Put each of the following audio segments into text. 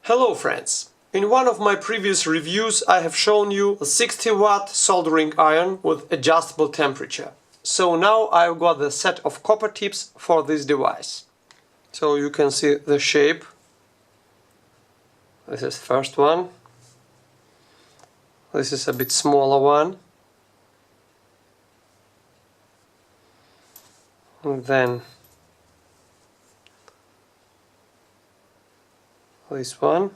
Hello friends! In one of my previous reviews I have shown you a 60-watt soldering iron with adjustable temperature. So now I've got the set of copper tips for this device. So you can see the shape. This is the first one. This is a bit smaller one. And then this one,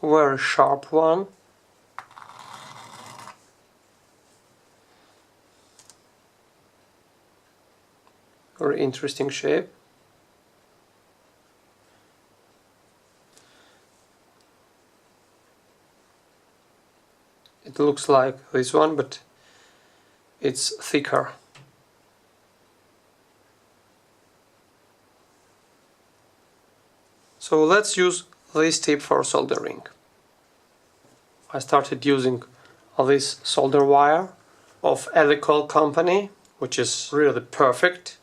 very sharp one, very interesting shape. It looks like this one, but it's thicker. So let's use this tip for soldering. I started using this solder wire of ELECALL company, which is really perfect.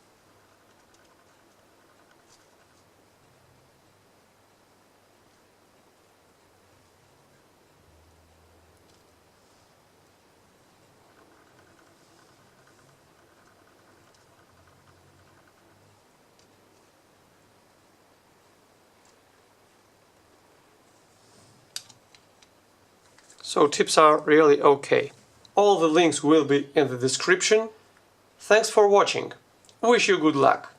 So tips are really okay. All the links will be in the description. Thanks for watching. Wish you good luck.